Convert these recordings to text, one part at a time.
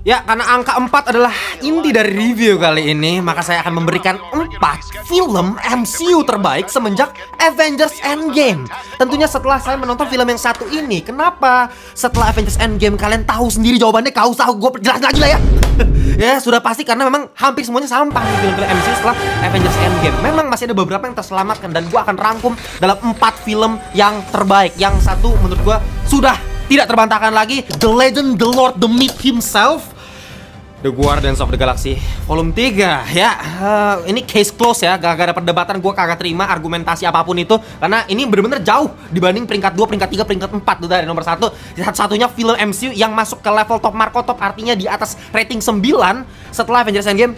Ya, karena angka 4 adalah inti dari review kali ini, maka saya akan memberikan 4 film MCU terbaik semenjak Avengers Endgame. Tentunya setelah saya menonton film yang satu ini. Kenapa? Setelah Avengers Endgame kalian tahu sendiri jawabannya, gak usah gue perjelasin lagi lah ya. Ya, sudah pasti karena memang hampir semuanya sampah nih film-film MCU setelah Avengers Endgame. Memang masih ada beberapa yang terselamatkan dan gue akan rangkum dalam 4 film yang terbaik. Yang satu menurut gue sudah tidak terbantahkan lagi, The Legend, The Lord, The Myth himself, The Guardians of the Galaxy Volume 3 ya. Ini case close ya, gak ada perdebatan, gue kagak terima argumentasi apapun itu. Karena ini bener-bener jauh dibanding peringkat 2, peringkat 3, peringkat 4 dari nomor 1. Satu-satunya film MCU yang masuk ke level top marko top, artinya di atas rating 9 setelah Avengers Endgame.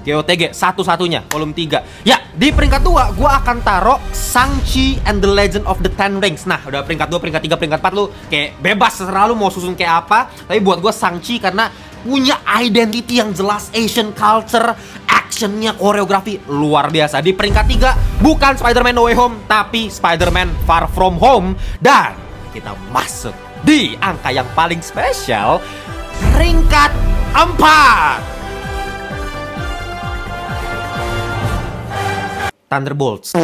GOTG satu-satunya volume 3. Ya, di peringkat 2 gue akan taruh Shang-Chi and the Legend of the Ten Rings. Nah, udah peringkat 2, peringkat 3, peringkat 4 lu kayak bebas, terserah lu mau susun kayak apa. Tapi buat gue Shang-Chi karena punya identity yang jelas, Asian culture, actionnya, koreografi luar biasa. Di peringkat 3 bukan Spider-Man No Way Home, tapi Spider-Man Far From Home. Dan kita masuk di angka yang paling spesial, peringkat 4 Thunderbolts.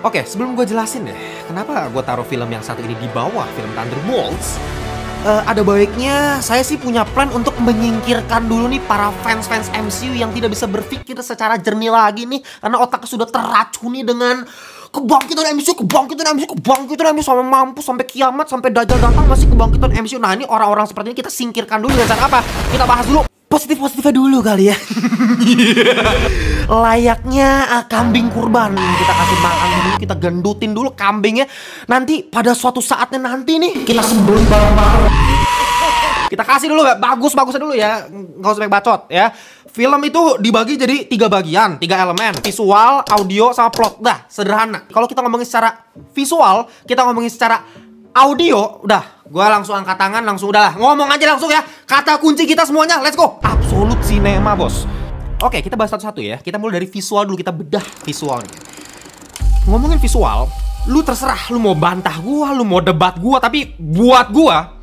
Oke, sebelum gue jelasin deh kenapa gue taruh film yang satu ini di bawah film Thunderbolts, ada baiknya saya sih punya plan untuk menyingkirkan dulu nih para fans-fans MCU yang tidak bisa berpikir secara jernih lagi nih, karena otaknya sudah terracuni dengan kebangkitan MCU, kebangkitan MCU, kebangkitan MCU sampai mampus, sampai kiamat, sampai Dajjal datang masih kebangkitan MCU. Nah, ini orang-orang seperti ini kita singkirkan dulu dengan cara apa? Kita bahas dulu positif-positifnya dulu kali ya. Layaknya kambing kurban, kita kasih makan dulu, kita gendutin dulu kambingnya. Nanti pada suatu saatnya nanti nih kita sembelih bareng-bareng. Kita kasih dulu bagus-bagusnya dulu ya, nggak usah banyak bacot ya. Film itu dibagi jadi 3 bagian, 3 elemen: visual, audio, sama plot. Dah, sederhana. Kalau kita ngomongin secara visual, kita ngomongin secara audio, udah, gue langsung angkat tangan, langsung udahlah, ngomong aja langsung ya. Kata kunci kita semuanya, let's go. Absolut cinema, bos. Oke, kita bahas satu-satu ya. Kita mulai dari visual dulu, kita bedah visualnya. Ngomongin visual, lu terserah, lu mau bantah gua, lu mau debat gua, tapi buat gua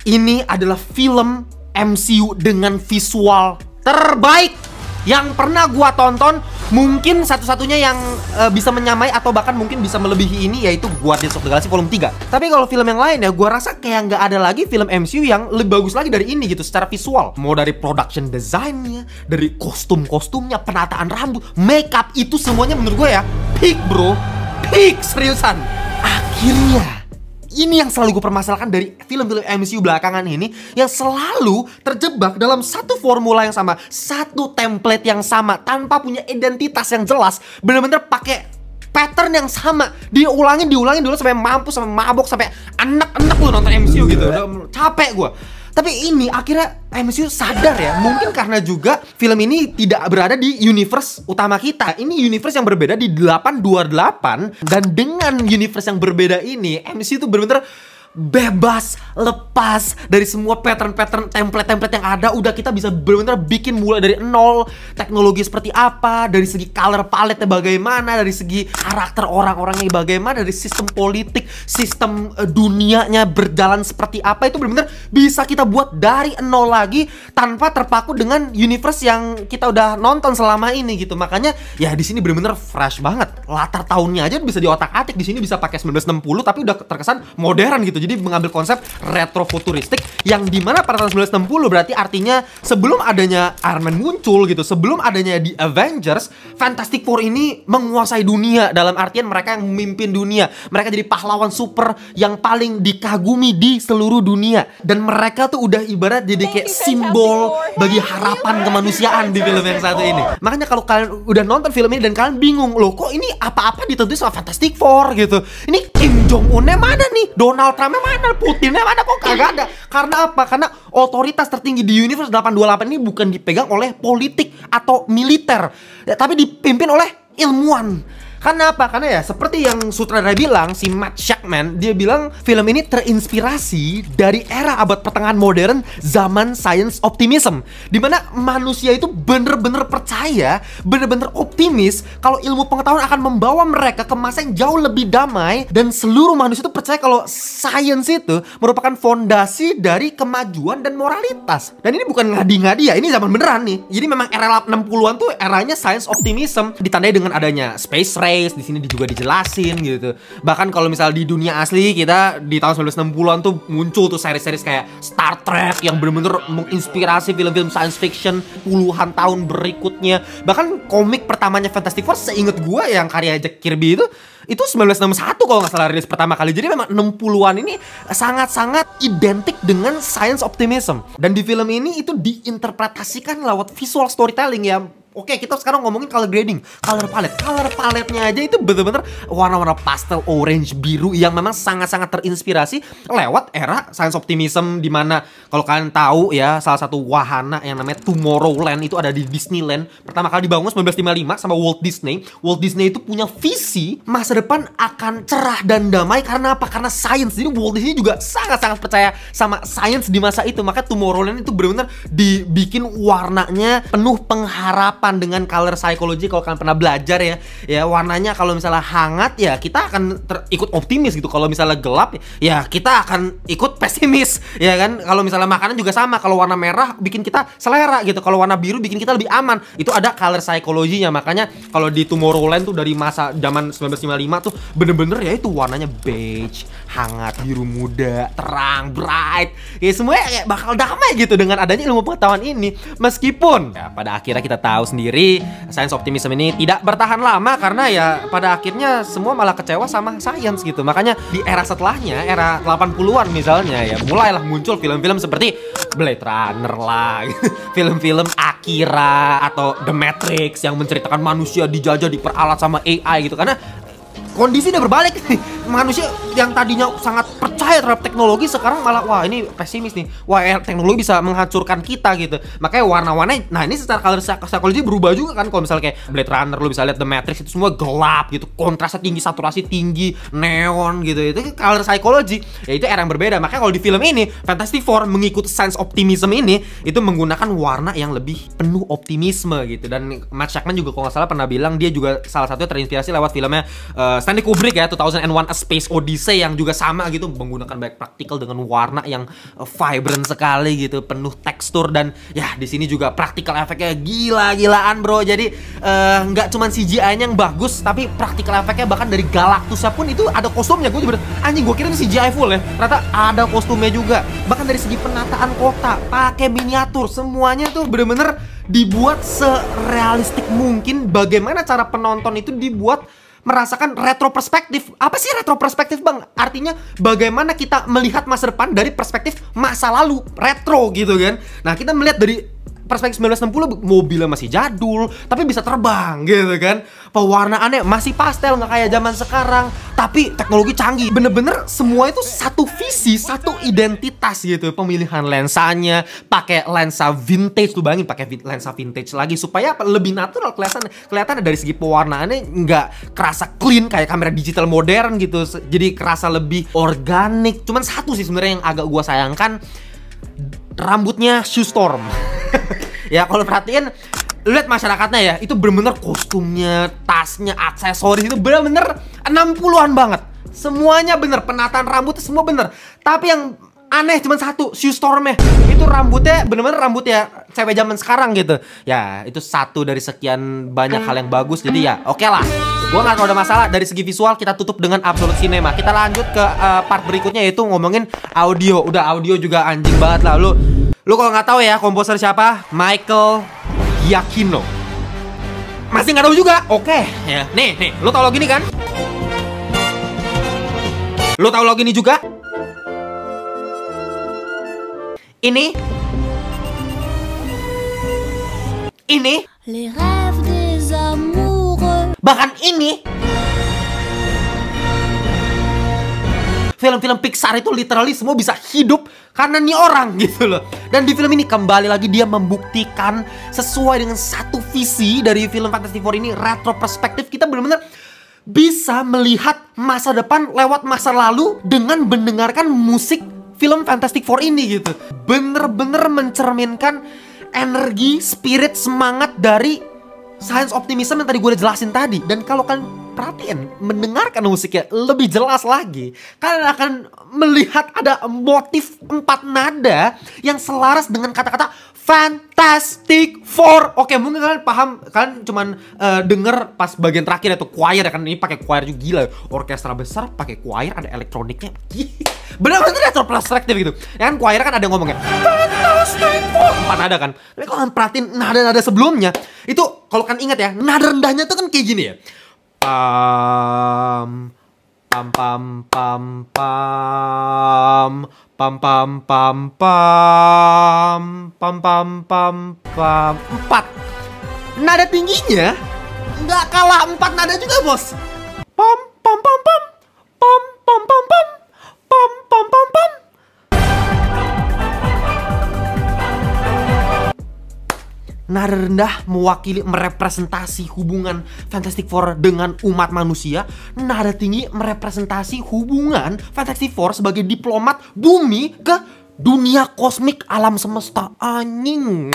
ini adalah film MCU dengan visual terbaik yang pernah gua tonton. Mungkin satu-satunya yang bisa menyamai atau bahkan mungkin bisa melebihi ini yaitu Guardians of the Galaxy Volume 3. Tapi kalau film yang lain ya, gua rasa kayak nggak ada lagi film MCU yang lebih bagus lagi dari ini gitu secara visual. Mau dari production design-nya, dari kostum-kostumnya, penataan rambut, makeup, itu semuanya menurut gue ya peak bro, peak seriusan. Akhirnya ini yang selalu gue permasalahkan dari film-film MCU belakangan ini, yang selalu terjebak dalam satu formula yang sama, satu template yang sama, tanpa punya identitas yang jelas. Bener-bener pakai pattern yang sama, diulangin dulu sampai mampus, sampai mabok, sampai anak-anak lu nonton MCU gitu. Udah capek gue. Tapi ini akhirnya MCU sadar ya, mungkin karena juga film ini tidak berada di universe utama kita. Ini universe yang berbeda di 828. Dan dengan universe yang berbeda ini, MCU itu benar-benar bebas, lepas dari semua pattern-pattern, template-template yang ada. Udah, kita bisa benar-benar bikin mulai dari nol. Teknologi seperti apa, dari segi color palette bagaimana, dari segi karakter orang-orangnya bagaimana, dari sistem politik, sistem dunianya berjalan seperti apa, itu benar-benar bisa kita buat dari nol lagi tanpa terpaku dengan universe yang kita udah nonton selama ini gitu. Makanya ya di sini benar-benar fresh banget. Latar tahunnya aja bisa diotak-atik. Di sini bisa pakai 1960 tapi udah terkesan modern gitu. Jadi mengambil konsep retro futuristik yang dimana pada tahun 1960 berarti artinya sebelum adanya Iron Man muncul gitu, sebelum adanya di Avengers, Fantastic Four ini menguasai dunia. Dalam artian mereka yang memimpin dunia, mereka jadi pahlawan super yang paling dikagumi di seluruh dunia. Dan mereka tuh udah ibarat jadi kayak simbol bagi harapan kemanusiaan di film yang satu ini. Makanya kalau kalian udah nonton film ini dan kalian bingung, loh kok ini apa-apa ditentuin sama Fantastic Four gitu, ini Kim Jong Un-nya mana nih, Donald Trump mana, Putinnya mana, kok kagak ada. Karena apa? Karena otoritas tertinggi di universe 828 ini bukan dipegang oleh politik atau militer ya, tapi dipimpin oleh ilmuwan. Karena apa? Karena ya seperti yang sutradara bilang, si Matt Shakman, dia bilang film ini terinspirasi dari era abad pertengahan modern, zaman science optimism, dimana manusia itu bener-bener percaya, bener-bener optimis kalau ilmu pengetahuan akan membawa mereka ke masa yang jauh lebih damai, dan seluruh manusia itu percaya kalau science itu merupakan fondasi dari kemajuan dan moralitas. Dan ini bukan ngadi-ngadi ya, ini zaman beneran nih. Jadi memang era 60-an tuh eranya science optimism, ditandai dengan adanya space race, di sini juga dijelasin gitu. Bahkan kalau misal di dunia asli kita di tahun 1960-an tuh muncul tuh seri-seri kayak Star Trek yang bener-bener menginspirasi film-film science fiction puluhan tahun berikutnya. Bahkan komik pertamanya Fantastic Four seinget gue yang karya Jack Kirby itu 1961 kalau nggak salah rilis pertama kali. Jadi memang 60-an ini sangat-sangat identik dengan science optimism. Dan di film ini itu diinterpretasikan lewat visual storytelling ya. Oke, kita sekarang ngomongin color grading, color palette. Color palette-nya aja itu bener-bener warna-warna pastel, orange, biru yang memang sangat-sangat terinspirasi lewat era science optimism, dimana kalau kalian tahu ya, salah satu wahana yang namanya Tomorrowland itu ada di Disneyland. Pertama kali dibangun 1955 sama Walt Disney. Walt Disney itu punya visi masa depan akan cerah dan damai karena apa? Karena science. Jadi Walt Disney juga sangat-sangat percaya sama science di masa itu. Makanya Tomorrowland itu benar-benar dibikin warnanya penuh pengharapan dengan color psychology. Kalau kalian pernah belajar ya warnanya kalau misalnya hangat ya kita akan ikut optimis gitu. Kalau misalnya gelap ya kita akan ikut pesimis, ya kan? Kalau misalnya makanan juga sama, kalau warna merah bikin kita selera gitu, kalau warna biru bikin kita lebih aman. Itu ada color psychology-nya. Makanya kalau di Tomorrowland tuh dari masa zaman 1955 tuh bener-bener ya itu warnanya beige, hangat, biru muda, terang, bright. Ya semuanya kayak bakal damai gitu dengan adanya ilmu pengetahuan ini. Meskipun ya pada akhirnya kita tahu sendiri science optimism ini tidak bertahan lama karena ya pada akhirnya semua malah kecewa sama science gitu. Makanya di era setelahnya, era 80-an misalnya ya, mulailah muncul film-film seperti Blade Runner lah, film-film Akira atau The Matrix yang menceritakan manusia dijajah, diperalat sama AI gitu. Karena kondisi udah berbalik nih. Manusia yang tadinya sangat percaya terhadap teknologi sekarang malah wah ini pesimis nih. Wah teknologi bisa menghancurkan kita gitu. Makanya warna-warna, nah ini secara color psychology berubah juga kan. Kalau misalnya kayak Blade Runner lu bisa lihat The Matrix itu semua gelap gitu, kontrasnya tinggi, saturasi tinggi, neon gitu. Itu color psychology. Ya itu era yang berbeda. Makanya kalau di film ini Fantastic Four mengikuti science optimism ini itu menggunakan warna yang lebih penuh optimisme gitu. Dan Matt Shakman juga kalau nggak salah pernah bilang dia juga salah satunya terinspirasi lewat filmnya Stanley Kubrick ya, 2001 A Space Odyssey yang juga sama gitu, menggunakan banyak praktikal dengan warna yang vibrant sekali gitu, penuh tekstur. Dan ya di sini juga praktikal efeknya gila-gilaan bro. Jadi nggak cuman CGI-nya yang bagus, tapi praktikal efeknya bahkan dari Galactusnya pun itu ada kostumnya. Gue juga anjing, gue kira ini CGI full ya, ternyata ada kostumnya juga. Bahkan dari segi penataan kota, pakai miniatur, semuanya tuh bener-bener dibuat serealistik mungkin. Bagaimana cara penonton itu dibuat merasakan retro perspektif. Apa sih retro perspektif bang? Artinya bagaimana kita melihat masa depan dari perspektif masa lalu, retro gitu kan. Nah kita melihat dari perspektif 1960 mobilnya masih jadul tapi bisa terbang gitu kan. Pewarnaannya masih pastel, nggak kayak zaman sekarang, tapi teknologi canggih. Bener-bener semua itu satu visi, satu identitas gitu. Pemilihan lensanya pakai lensa vintage tuh, bayangin pakai lensa vintage lagi supaya lebih natural kelihatan dari segi pewarnaannya nggak kerasa clean kayak kamera digital modern gitu. Jadi kerasa lebih organik. Cuman satu sih sebenarnya yang agak gua sayangkan, rambutnya Sue Storm. Ya kalau perhatiin, lihat masyarakatnya ya, itu bener-bener kostumnya, tasnya, aksesoris itu bener-bener 60-an banget. Semuanya bener, penataan rambutnya semua bener. Tapi yang aneh cuma satu, Sue Stormnya itu rambutnya bener-bener rambut ya cewek zaman sekarang gitu. Ya itu satu dari sekian banyak hal yang bagus. Jadi ya oke lah, gue gak ada masalah. Dari segi visual kita tutup dengan Absolute Cinema. Kita lanjut ke part berikutnya, yaitu ngomongin audio. Udah audio juga anjing banget lah. Lu kalau nggak tahu ya komposer siapa, Michael Giacchino. Masih nggak tahu juga? Oke, ya. Nih, lu tahu lagu ini kan? Lu tahu lagu ini juga? Ini. Les rêves des amoureux. Bahkan ini. Film-film Pixar itu literally semua bisa hidup karena nih orang gitu loh. Dan di film ini kembali lagi dia membuktikan sesuai dengan satu visi dari film Fantastic Four ini, retro perspektif. Kita bener-bener bisa melihat masa depan lewat masa lalu dengan mendengarkan musik film Fantastic Four ini gitu. Bener-bener mencerminkan energi, spirit, semangat dari science optimism yang tadi gue udah jelasin tadi. Dan kalau kalian perhatiin, mendengarkan musiknya lebih jelas lagi, kalian akan melihat ada motif 4 nada yang selaras dengan kata-kata Fantastic Four. Oke, mungkin kalian paham, kalian cuman denger pas bagian terakhir itu choir ya kan, ini pakai choir juga gila. Orkestra besar pakai choir, ada elektroniknya. Bener-bener retro perspektif gitu. Ya kan choir kan ada yang ngomongnya Fantastic Four, 4 nada kan. Tapi kalau kalian perhatiin nada-nada sebelumnya, itu kalau kalian ingat ya, nada rendahnya tuh kan kayak gini ya. Pam pam pam pam pam pam pam pam pam pam pam pam pam 4. Nada tingginya nggak kalah 4 nada juga, bos. Pam pam pam pam pam pam pam pam pam pam pam pam. Nada rendah mewakili, merepresentasi hubungan Fantastic Four dengan umat manusia. Nada tinggi merepresentasi hubungan Fantastic Four sebagai diplomat bumi ke dunia kosmik alam semesta. Anjing.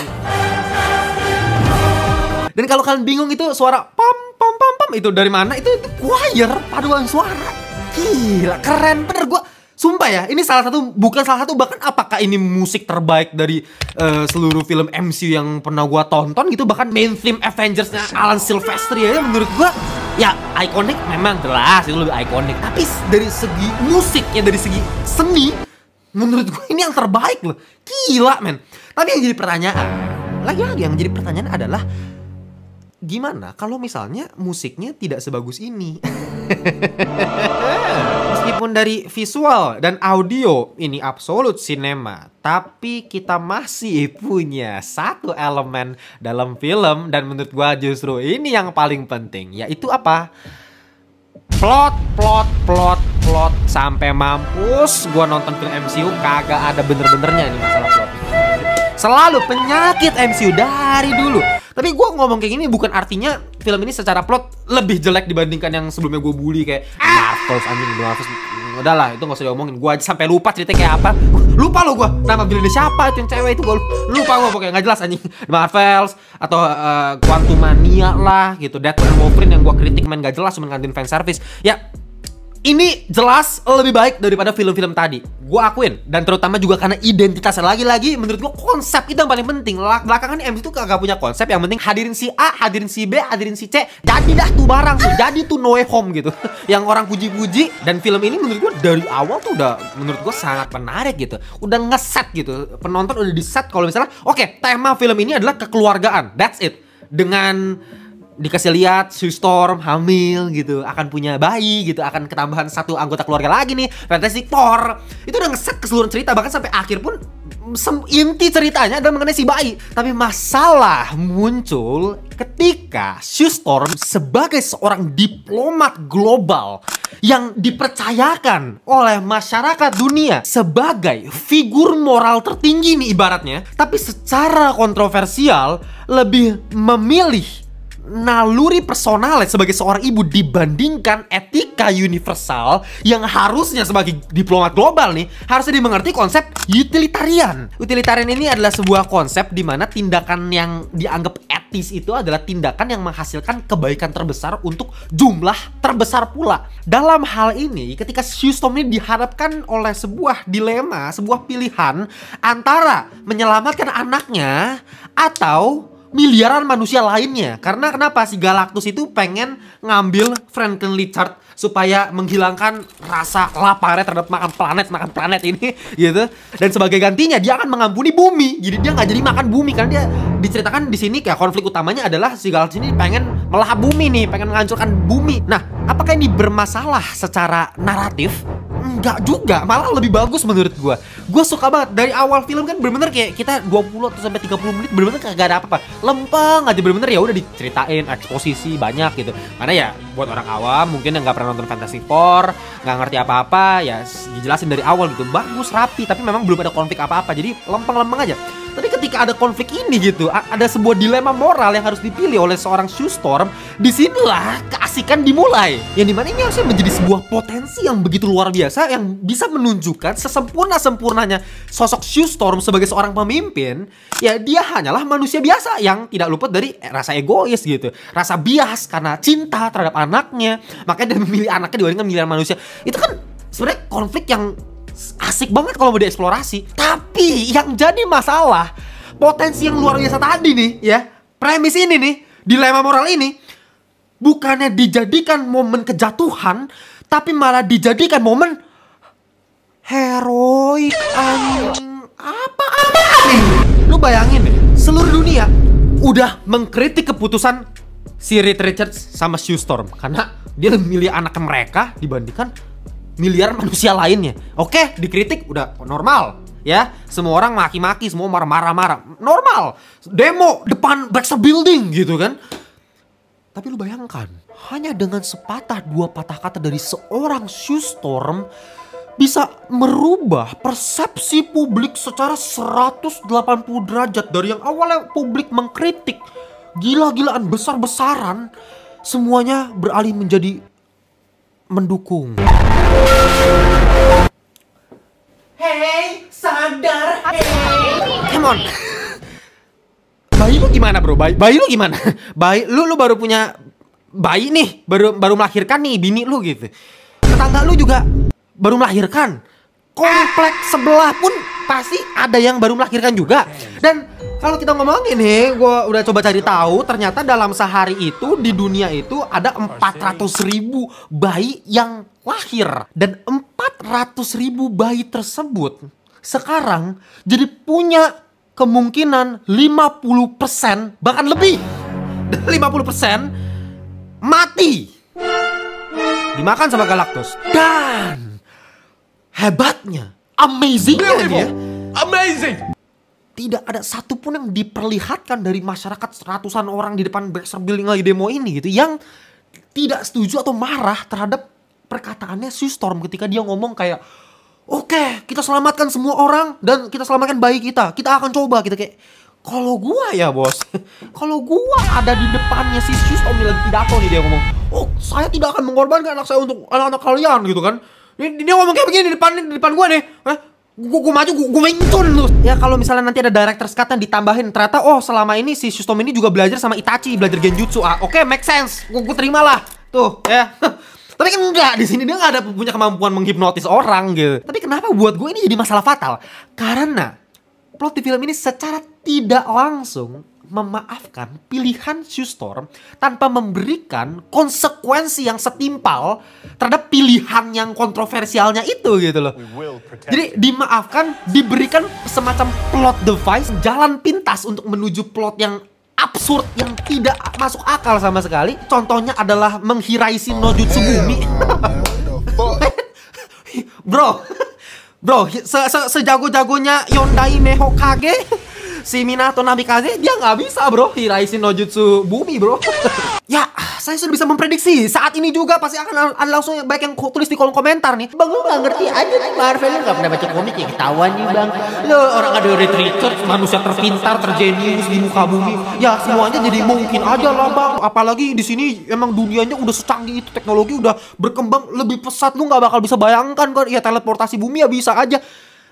Dan kalau kalian bingung itu suara pam pam pam pam itu dari mana? Itu choir, paduan suara. Gila, keren bener. Gua sumpah ya, ini bukan salah satu, bahkan apakah ini musik terbaik dari seluruh film MCU yang pernah gua tonton gitu. Bahkan main theme Avengers-nya Alan Silvestri ya, menurut gua ya ikonik, memang jelas itu lebih ikonik. Tapi dari segi musik ya, dari segi seni, menurut gua ini yang terbaik loh. Gila men. Tapi yang jadi pertanyaan, lagi-lagi yang jadi pertanyaan adalah, gimana kalau misalnya musiknya tidak sebagus ini? Meskipun dari visual dan audio ini absolut cinema, tapi kita masih punya satu elemen dalam film, dan menurut gua justru ini yang paling penting, yaitu apa? Plot sampai mampus. Gua nonton film MCU kagak ada bener-benernya ini masalah plot. Selalu penyakit MCU dari dulu. Tapi gue ngomong kayak gini bukan artinya film ini secara plot lebih jelek dibandingkan yang sebelumnya gue bully kayak Marvels, anjing Marvels. Udahlah, itu gak usah diomongin. Gue aja sampai lupa ceritanya kayak apa. Lupa lo gue, nama villainnya siapa itu yang cewek itu, gue lupa gue pokoknya, gak jelas anjing. Marvels atau Quantumania lah gitu, Deadpool and Wolverine yang gue kritik main gak jelas, cuma ngantin fanservice. Ya ini jelas lebih baik daripada film-film tadi, gue akuin. Dan terutama juga karena identitasnya, lagi-lagi menurut gue konsep itu yang paling penting. Belakangan MC tuh kagak punya konsep, yang penting hadirin si A, hadirin si B, hadirin si C, jadi dah tuh barang tuh, jadi tuh No Way Home gitu. Yang orang puji-puji. Dan film ini menurut gue dari awal tuh udah menurut gue sangat menarik gitu. Udah ngeset gitu, penonton udah diset kalau misalnya oke, tema film ini adalah kekeluargaan, that's it. Dengan dikasih lihat Sue Storm hamil gitu, akan punya bayi gitu, akan ketambahan satu anggota keluarga lagi nih, Fantastic Four. Itu udah ngeset keseluruhan cerita, bahkan sampai akhir pun inti ceritanya adalah mengenai si bayi. Tapi masalah muncul ketika Sue Storm sebagai seorang diplomat global yang dipercayakan oleh masyarakat dunia sebagai figur moral tertinggi nih ibaratnya, tapi secara kontroversial lebih memilih naluri personalnya sebagai seorang ibu dibandingkan etika universal yang harusnya sebagai diplomat global nih harusnya dimengerti konsep utilitarian. Utilitarian ini adalah sebuah konsep di mana tindakan yang dianggap etis itu adalah tindakan yang menghasilkan kebaikan terbesar untuk jumlah terbesar pula. Dalam hal ini, ketika Sue Storm ini dihadapkan oleh sebuah dilema, sebuah pilihan antara menyelamatkan anaknya atau miliaran manusia lainnya. Karena kenapa? Si Galactus itu pengen ngambil Franklin Richard supaya menghilangkan rasa laparnya terhadap makan planet ini gitu. Dan sebagai gantinya dia akan mengampuni bumi. Jadi dia nggak jadi makan bumi, karena dia diceritakan di sini kayak konflik utamanya adalah si Galactus ini pengen melahap bumi nih, pengen menghancurkan bumi. Nah, apakah ini bermasalah secara naratif? Enggak juga, malah lebih bagus menurut gue. Gue suka banget dari awal film kan bener-bener kayak kita 20 atau sampai 30 menit bener-bener kagak ada apa-apa. Lempeng aja bener-bener, ya udah diceritain eksposisi banyak gitu. Karena ya buat orang awam mungkin yang nggak pernah nonton Fantastic Four, nggak ngerti apa-apa, ya dijelasin dari awal gitu. Bagus, rapi, tapi memang belum ada konflik apa-apa. Jadi lempeng-lempeng aja. Tapi ketika ketika ada konflik ini gitu, ada sebuah dilema moral yang harus dipilih oleh seorang Sue Storm, disinilah keasikan dimulai. Yang dimana ini harusnya menjadi sebuah potensi yang begitu luar biasa, yang bisa menunjukkan sesempurna-sempurnanya sosok Sue Storm sebagai seorang pemimpin. Ya dia hanyalah manusia biasa yang tidak luput dari rasa egois gitu, rasa bias karena cinta terhadap anaknya, makanya dia memilih anaknya dibandingkan memilih manusia. Itu kan sebenarnya konflik yang asik banget kalau mau dieksplorasi. Tapi yang jadi masalah, potensi yang luar biasa tadi nih ya, premis ini nih, dilema moral ini, bukannya dijadikan momen kejatuhan, tapi malah dijadikan momen heroik. Apa-apa nih? Lu bayangin deh, seluruh dunia udah mengkritik keputusan si Reed Richards sama Sue Storm karena dia lebih milih anak mereka dibandingkan miliaran manusia lainnya. Oke, dikritik udah normal ya. Semua orang maki-maki, semua marah-marah. Normal. Demo depan Baxter Building gitu kan. Tapi lu bayangkan, hanya dengan sepatah dua patah kata dari seorang Sue Storm bisa merubah persepsi publik secara 180 derajat. Dari yang awalnya publik mengkritik gila-gilaan besar-besaran, semuanya beralih menjadi mendukung. Hey, sadar. Come on. Bayi lu gimana bro? Bayi lu gimana? Bayi lu baru punya bayi nih, baru melahirkan nih bini lu gitu. Tetangga lu juga baru melahirkan. Kompleks sebelah pun pasti ada yang baru melahirkan juga. Dan kalau kita ngomongin nih, gue udah coba cari tahu, ternyata dalam sehari itu di dunia itu ada 400.000 bayi yang lahir. Dan 400.000 bayi tersebut sekarang jadi punya kemungkinan 50%, bahkan lebih dari 50% mati dimakan sama Galactus. Dan hebatnya, amazingnya dia, amazing, tidak ada satupun yang diperlihatkan dari masyarakat ratusan orang di depan Baxter Building lagi demo ini gitu yang tidak setuju atau marah terhadap perkataannya Sue Storm ketika dia ngomong kayak, oke, kita selamatkan semua orang dan kita selamatkan bayi kita akan coba gitu. Kayak, kalau gua ya bos, kalau gua ada di depannya si Sue Storm lagi pidato nih, dia ngomong, oh saya tidak akan mengorbankan anak saya untuk anak-anak kalian gitu kan. Dia ngomong kayak begini di depan gua nih. Gue maju, gue mencun lu. Ya kalau misalnya nanti ada director's cut yang ditambahin, ternyata oh selama ini si Sue Storm ini juga belajar sama Itachi, belajar genjutsu. Oke, make sense. Gue terima lah. Tuh, ya. Tapi kan enggak, di sini dia nggak ada punya kemampuan menghipnotis orang gitu. Tapi kenapa buat gue ini jadi masalah fatal? Karena plot di film ini secara tidak langsung memaafkan pilihan Sue Storm tanpa memberikan konsekuensi yang setimpal terhadap pilihan yang kontroversialnya itu gitu loh. Jadi dimaafkan, diberikan semacam plot device, jalan pintas untuk menuju plot yang absurd, yang tidak masuk akal sama sekali. Contohnya minato menghiraisi no jutsu bumi. Bro, sejago-jagonya Yondai Mehokage, si Minato Namikaze, dia nggak bisa bro hiraisi no jutsu bumi bro. Ya, saya sudah bisa memprediksi saat ini juga pasti akan ada langsung baik yang tulis di kolom komentar nih. Bang, lu nggak ngerti aja nih Marvel, lu nggak pernah baca komik ya, ketahuan nih bang. Lu orang ada Reed Richards, manusia terpintar, terjenius di muka bumi. Ya semuanya jadi mungkin aja lah bang. Apalagi di sini emang dunianya udah secanggih itu, teknologi udah berkembang lebih pesat, lu nggak bakal bisa bayangkan kan. Ya teleportasi bumi ya bisa aja.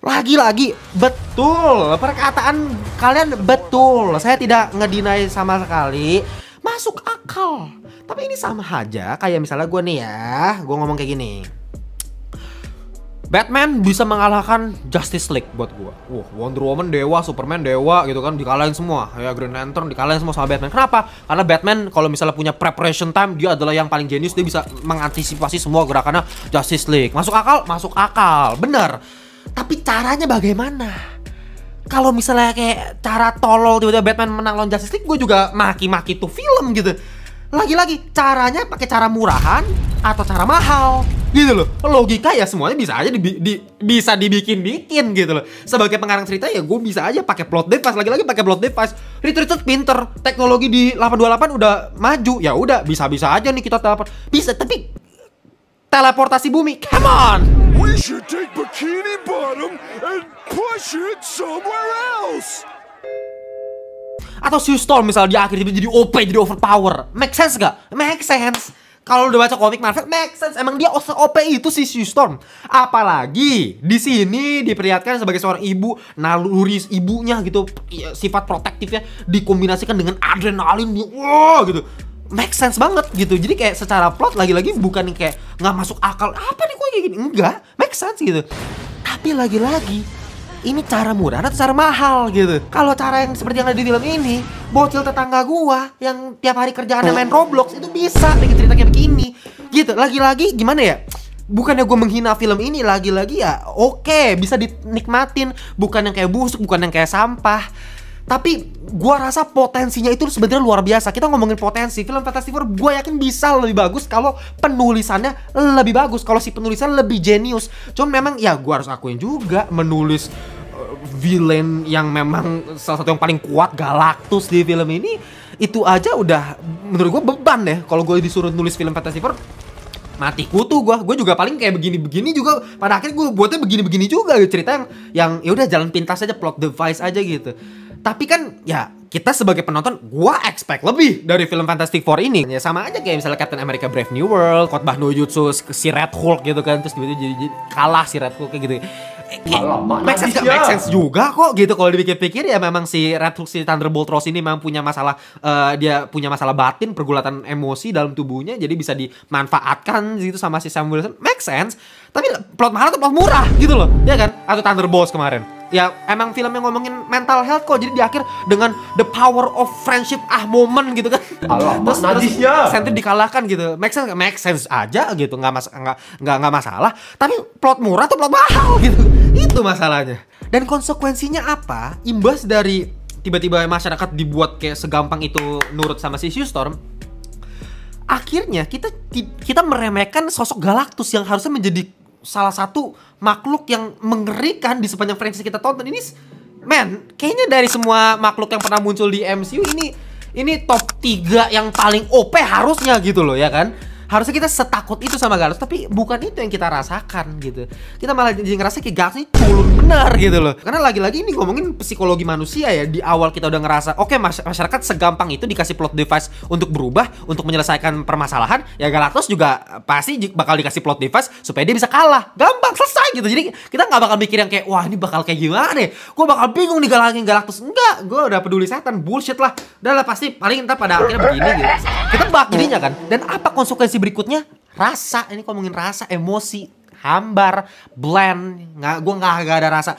Lagi-lagi betul, perkataan kalian betul, saya tidak ngedinai sama sekali, masuk akal. Tapi ini sama aja kayak misalnya gue nih ya, gue ngomong kayak gini, Batman bisa mengalahkan Justice League buat gue. Wonder Woman dewa, Superman dewa gitu kan, dikalahin semua. Ya Green Lantern dikalahin semua sama Batman. Kenapa? Karena Batman kalau misalnya punya preparation time, dia adalah yang paling jenius, dia bisa mengantisipasi semua gerakannya Justice League. Masuk akal? Masuk akal, bener. Tapi caranya bagaimana? Kalau misalnya kayak cara tolol tiba-tiba Batman menang lawan Justice League, gue juga maki-maki tuh film gitu. Lagi-lagi caranya pakai cara murahan atau cara mahal gitu loh. Logika ya semuanya bisa aja bisa dibikin-bikin gitu loh. Sebagai pengarang cerita ya gue bisa aja pakai plot device, lagi-lagi pakai plot device. Reed Richards pinter, teknologi di 828 udah maju, ya udah bisa-bisa aja nih kita teleport. Bisa, tapi teleportasi bumi, come on. We should take Bikini Bottom and push it somewhere else. Atau Sue Storm misalnya di akhir jadi OP, jadi overpower. Make sense gak? Make sense. Kalau udah baca komik Marvel, make sense. Emang dia OP itu si Sue Storm. Apalagi di sini diperlihatkan sebagai seorang ibu, naluri ibunya gitu, sifat protektifnya dikombinasikan dengan adrenalin, wah gitu. Make sense banget gitu. Jadi kayak secara plot lagi-lagi bukan kayak nggak masuk akal. Apa nih kok kayak gini? Enggak, make sense gitu. Tapi lagi-lagi ini cara murah atau cara mahal gitu. Kalau cara yang seperti yang ada di film ini, bocil tetangga gua yang tiap hari kerjaannya main Roblox itu bisa bikin cerita kayak begini. Gitu. Lagi-lagi gimana ya? Bukannya gue menghina film ini, lagi-lagi ya oke, bisa dinikmatin. Bukan yang kayak busuk, bukan yang kayak sampah. Tapi gua rasa potensinya itu sebenarnya luar biasa. Kita ngomongin potensi, film Fantastic Four gue yakin bisa lebih bagus kalau penulisannya lebih bagus, kalau si penulisan lebih jenius. Cuman memang ya gua harus akuin juga, menulis villain yang memang salah satu yang paling kuat, Galactus, di film ini, itu aja udah menurut gue beban ya. Kalau gue disuruh nulis film Fantastic Four, mati kutu gue juga paling kayak begini-begini juga. Pada akhirnya gue buatnya begini-begini juga gitu. Cerita yang ya udah jalan pintas aja, plot device aja gitu. Tapi kan ya kita sebagai penonton, gue expect lebih dari film Fantastic Four ini. Ya sama aja kayak misalnya Captain America Brave New World, khotbah no jutsu si Red Hulk gitu kan. Terus tiba-tiba jadi kalah si Red Hulk kayak gitu. Make sense juga kok gitu kalau dipikir-pikir. Ya memang si Red Hulk, si Thunderbolt Ross ini memang punya masalah, dia punya masalah batin, pergulatan emosi dalam tubuhnya, jadi bisa dimanfaatkan gitu sama si Sam Wilson. Make sense. Tapi plot mahal atau plot murah gitu loh, ya kan? Atau Thunderbolts kemarin, ya emang film yang ngomongin mental health kok. Jadi di akhir dengan the power of friendship moment gitu kan. Terus Sentry dikalahkan gitu. Make sense aja gitu, nggak masalah. Tapi plot murah atau plot mahal gitu, itu masalahnya. Dan konsekuensinya apa? Imbas dari tiba-tiba masyarakat dibuat kayak segampang itu nurut sama si Sue Storm. Akhirnya kita meremehkan sosok Galactus yang harusnya menjadi salah satu makhluk yang mengerikan di sepanjang franchise kita tonton ini. Man, kayaknya dari semua makhluk yang pernah muncul di MCU ini top 3 yang paling OP harusnya gitu loh, ya kan? Harusnya kita setakut itu sama Galactus, tapi bukan itu yang kita rasakan gitu. Kita malah jadi ngerasa kayak Galactus ini culun benar gitu loh. Karena lagi-lagi ini ngomongin psikologi manusia ya. Di awal kita udah ngerasa, oke, masyarakat segampang itu dikasih plot device untuk berubah, untuk menyelesaikan permasalahan. Ya Galactus juga pasti bakal dikasih plot device supaya dia bisa kalah. Gampang, selesai gitu. Jadi kita nggak bakal mikir yang kayak, wah ini bakal kayak gimana ya? Gue bakal bingung nih galangin Galactus. Enggak, gue udah peduli setan, bullshit lah. Udah lah, pasti paling ntar pada akhirnya begini gitu. Kita bak jadinya kan. Dan apa konsekuensi berikutnya? Rasa. Ini ngomongin rasa, emosi, hambar, bland. Gue nggak ada rasa.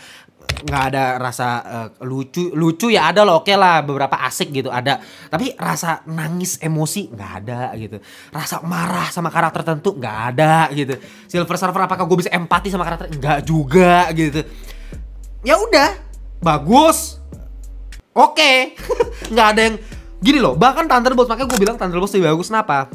Nggak ada rasa lucu ya ada loh, oke lah, beberapa asik gitu ada. Tapi rasa nangis, emosi nggak ada gitu. Rasa marah sama karakter tertentu nggak ada gitu. Silver Surfer, apakah gue bisa empati sama karakter? Nggak juga gitu. Ya udah, bagus, oke. Nggak ada yang gini loh. Bahkan Thunderbolts, makanya gue bilang Thunderbolts lebih bagus. Kenapa?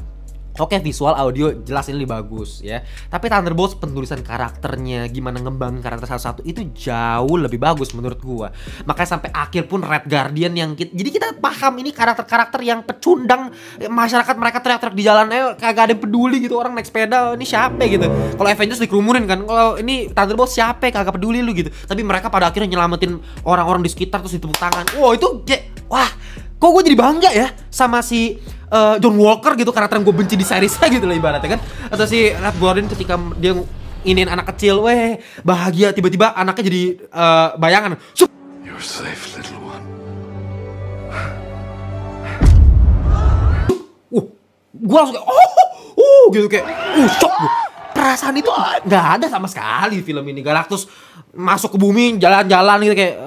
Oke, visual, audio jelas ini lebih bagus ya. Tapi Thunderbolts penulisan karakternya, gimana ngembangin karakter satu-satu itu jauh lebih bagus menurut gua. Makanya sampai akhir pun Red Guardian yang jadi kita paham ini karakter-karakter yang pecundang masyarakat, mereka teriak-teriak di jalan, kagak ada yang peduli gitu, orang naik sepeda, ini siapa gitu. Kalau Avengers dikerumunin kan, kalau ini Thunderbolts siapa, kagak peduli lu gitu. Tapi mereka pada akhirnya nyelamatin orang-orang di sekitar, terus ditepuk tangan. Wow, itu wah, kok gue jadi bangga ya sama si John Walker gitu, karakter yang gue benci di seriesnya gitu lah ibaratnya kan. Atau si Red Guardian ketika dia iniin anak kecil, bahagia, tiba-tiba anaknya jadi bayangan. You're safe, little one. Gue langsung kayak gitu kayak shock gue. Perasaan itu nggak ada sama sekali film ini. Galactus masuk ke bumi, jalan-jalan gitu kayak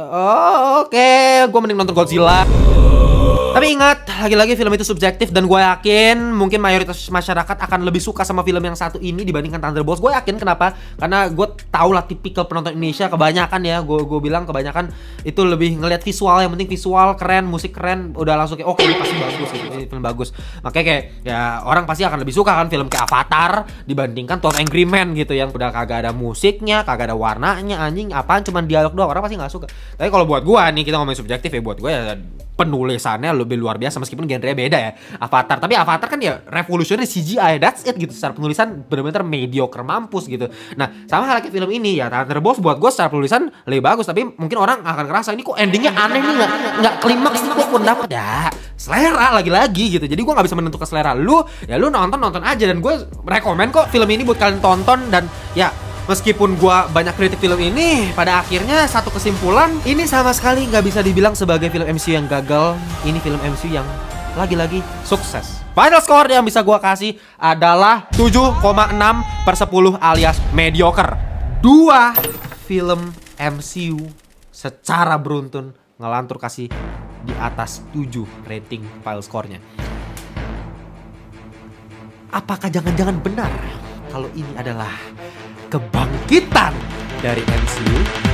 oke, gue mending nonton Godzilla. Tapi ingat, lagi-lagi film itu subjektif dan gue yakin mungkin mayoritas masyarakat akan lebih suka sama film yang satu ini dibandingkan Thunderbolts. Gue yakin, kenapa? Karena gue tau lah tipikal penonton Indonesia kebanyakan ya, gue bilang kebanyakan itu lebih ngelihat visual, yang penting visual keren, musik keren, udah langsung kayak oke, ini pasti bagus gitu, ini film bagus. Makanya kayak ya orang pasti akan lebih suka kan film kayak Avatar dibandingkan 12 Angry Men gitu yang udah kagak ada musiknya, kagak ada warnanya, anjing apaan cuman dialog doang, orang pasti nggak suka. Tapi kalau buat gue nih, kita ngomongin subjektif ya, buat gue ya penulisan penulisannya lebih luar biasa meskipun genre beda ya. Avatar, tapi Avatar kan ya revolutionary CGI, that's it gitu. Secara penulisan benar-benar mediocre mampus gitu. Nah, sama halnya film ini ya, Thunderbolts buat gue secara penulisan lebih bagus, tapi mungkin orang akan ngerasa ini kok endingnya aneh nih, nggak klimaks nih kok pun dapat ya. Selera lagi-lagi gitu. Jadi gue nggak bisa menentukan selera lu, ya lu nonton aja, dan gue rekomen kok film ini buat kalian tonton. Dan ya meskipun gua banyak kritik film ini, pada akhirnya satu kesimpulan, ini sama sekali nggak bisa dibilang sebagai film MCU yang gagal. Ini film MCU yang lagi-lagi sukses. Final score yang bisa gua kasih adalah 7,6/10 alias mediocre. 2 film MCU secara beruntun ngelantur kasih di atas 7 rating file score-nya. Apakah jangan-jangan benar kalau ini adalah kebangkitan dari MCU?